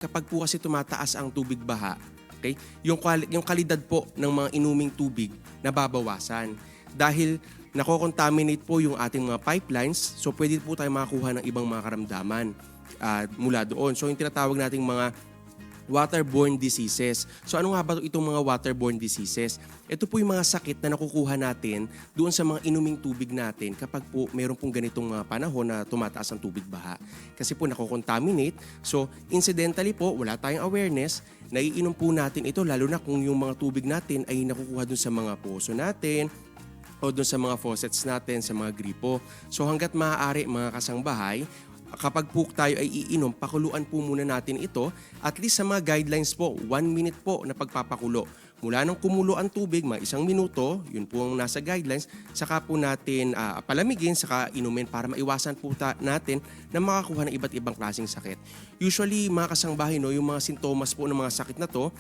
Kapag po kasi tumataas ang tubig baha, okay, yung kalidad po ng mga inuming tubig nababawasan. Dahil nako-contaminate po yung ating mga pipelines, so pwede po tayo makakuha ng ibang mga karamdaman mula doon. So yung tinatawag nating mga waterborne diseases. So ano nga ba itong mga waterborne diseases? Ito po yung mga sakit na nakukuha natin doon sa mga inuming tubig natin kapag po meron pong ganitong panahon na tumataas ang tubig baha. Kasi po nakokontaminate. So incidentally po, wala tayong awareness, naiinom po natin ito lalo na kung yung mga tubig natin ay nakukuha doon sa mga poso natin, o doon sa mga faucets natin, sa mga gripo. So hanggat maaari mga kasangbahay, kapag po tayo ay iinom, pakuluan po muna natin ito. At least sa mga guidelines po, 1 minute po na pagpapakulo. Mula nang kumulo ang tubig, mga 1 minuto, yun po ang nasa guidelines, saka po natin palamigin, saka inumin para maiwasan po natin na makakuha ng iba't ibang klaseng sakit. Usually, mga kasangbahay, no, yung mga sintomas po ng mga sakit na to,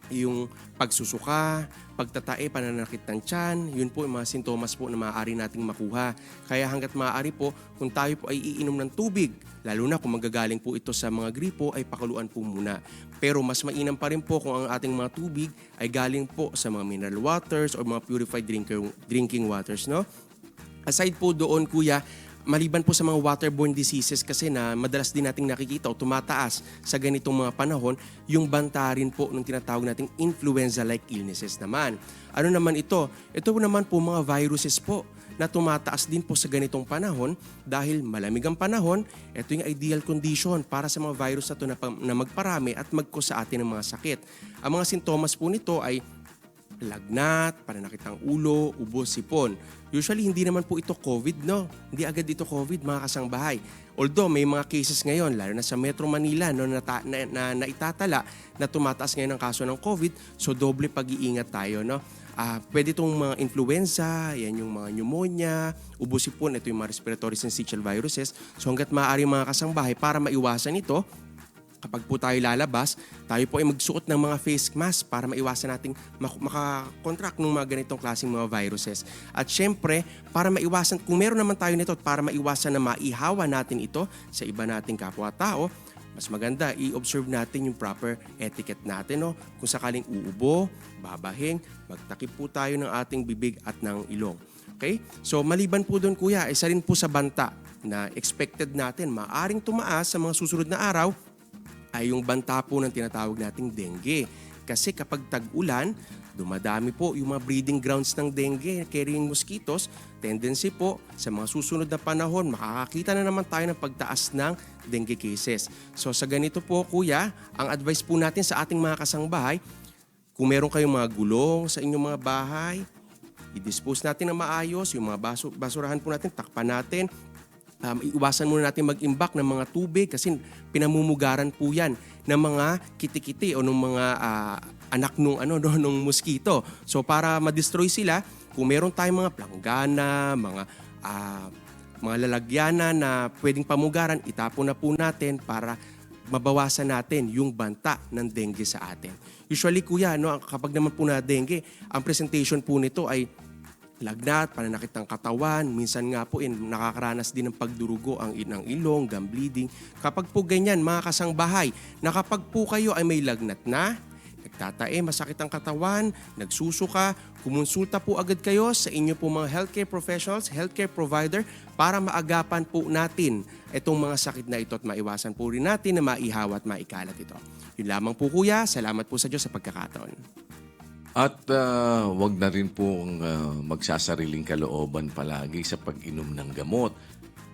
yung pagsusuka, pagtatae, pananakit ng tiyan, yun po yung mga sintomas po na maaari nating makuha. Kaya hanggat maaari po, kung tayo po ay iinom ng tubig, lalo na kung manggagaling po ito sa mga gripo, ay pakuluan po muna. Pero mas mainam pa rin po kung ang ating mga tubig ay galing po sa mga mineral waters or mga purified drinking waters, no? Aside po doon, kuya, maliban po sa mga waterborne diseases kasi na madalas din nating nakikita o tumataas sa ganitong mga panahon, yung banta rin po ng tinatawag nating influenza-like illnesses naman. Ano naman ito? Ito naman po mga viruses po na tumataas din po sa ganitong panahon dahil malamig ang panahon, ito yung ideal condition para sa mga virus na ito na magparami at mag-cause sa atin ng mga sakit. Ang mga sintomas po nito ay lagnat, pananakit ng ulo, ubo, sipon. Usually, hindi naman po ito COVID, no? Hindi agad ito COVID, mga kasangbahay. Although, may mga cases ngayon, lalo na sa Metro Manila, no, na itatala na tumataas ngayon ang kaso ng COVID, so doble pag-iingat tayo, no? Pwede itong mga influenza, yan yung mga pneumonia, ubo, sipon, ito yung mga respiratory syncytial viruses. So hanggat maaari mga kasangbahay, para maiwasan ito, kapag po tayo lalabas, tayo po ay magsuot ng mga face mask para maiwasan nating makakontract ng mga ganitong klaseng mga viruses. At syempre, para maiwasan, kung meron naman tayo nito at para maiwasan na maihawa natin ito sa iba nating kapwa-tao, mas maganda i-observe natin yung proper etiquette natin. No? Kung sakaling uubo, babahing, magtakip po tayo ng ating bibig at ng ilong. Okay? So maliban po doon kuya, isa rin po sa banta na expected natin maaring tumaas sa mga susunod na araw, ay yung banta po ng tinatawag nating dengue. Kasi kapag tag-ulan, dumadami po yung mga breeding grounds ng dengue carrying mosquitoes. Tendency po sa mga susunod na panahon, makakakita na naman tayo ng pagtaas ng dengue cases. So sa ganito po kuya, ang advice po natin sa ating mga kasangbahay, kung meron kayong mga gulong sa inyong mga bahay, i-dispose natin ng maayos, yung mga basurahan po natin, takpan natin. Iwasan muna natin mag-imbak ng mga tubig kasi pinamumugaran po yan ng mga kitikiti o ng mga anak nung mosquito. So para ma-destroy sila, kung meron tayong mga planggana, mga lalagyanan na pwedeng pamugaran, itapon na po natin para mabawasan natin yung banta ng dengue sa atin. Usually kuya, kapag naman po na dengue, ang presentation po nito ay lagnat, pananakit ng katawan, minsan nga po nakakaranas din ng pagdurugo ng ilong, gum bleeding. Kapag po ganyan, mga kasangbahay, na kapag po kayo ay may lagnat na, nagtatae, masakit ang katawan, nagsusuka, kumonsulta po agad kayo sa inyo po mga healthcare professionals, healthcare provider, para maagapan po natin itong mga sakit na ito at maiwasan po rin natin na maihawa at maikalat ito. Yun lamang po kuya, salamat po sa Diyos sa pagkakataon. At wag na rin pong magsasariling kalooban palagi sa pag-inom ng gamot.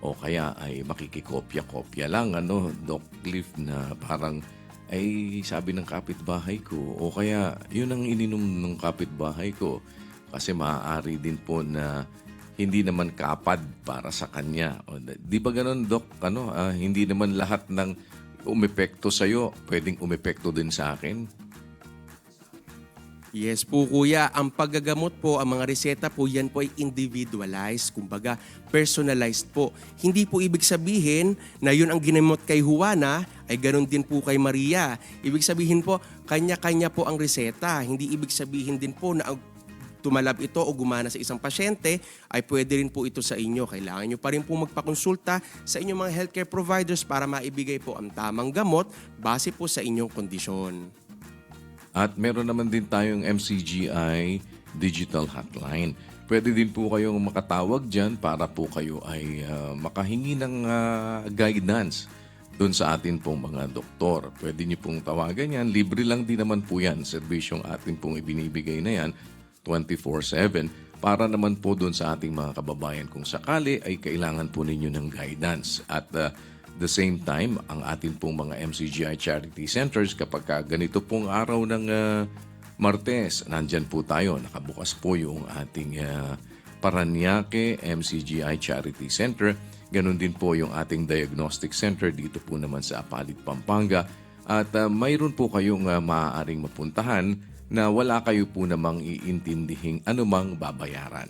O kaya ay makikikopya-kopya lang, Doc Cliff, na parang ay sabi ng kapitbahay ko. O kaya yun ang ininom ng kapitbahay ko. Kasi maaari din po na hindi naman kapad para sa kanya. O, di ba ganun, Doc? Hindi naman lahat ng umepekto sa'yo pwedeng umepekto din sa akin. Yes po kuya, ang paggagamot po, ang mga reseta po, yan po ay individualized, kumbaga personalized po. Hindi po ibig sabihin na yun ang ginamot kay Juana, ay ganun din po kay Maria. Ibig sabihin po, kanya-kanya po ang reseta. Hindi ibig sabihin din po na tumalab ito o gumana sa isang pasyente, ay pwede rin po ito sa inyo. Kailangan nyo pa rin po magpakonsulta sa inyong mga healthcare providers para maibigay po ang tamang gamot base po sa inyong kondisyon. At meron naman din tayong MCGI Digital Hotline. Pwede din po kayong makatawag dyan para po kayo ay makahingi ng guidance doon sa atin pong mga doktor. Pwede niyo pong tawagan yan. Libre lang din naman po yan. Serbisyong atin pong ibinibigay na yan 24/7 para naman po doon sa ating mga kababayan kung sakali ay kailangan po ninyo ng guidance. At the same time, ang atin pong mga MCGI Charity Centers kapag ganito pong araw ng Martes, nandyan po tayo. Nakabukas po yung ating Paranaque MCGI Charity Center. Ganon din po yung ating Diagnostic Center dito po naman sa Apalit, Pampanga. At mayroon po kayong maaaring mapuntahan na wala kayo po namang iintindihing anumang babayaran.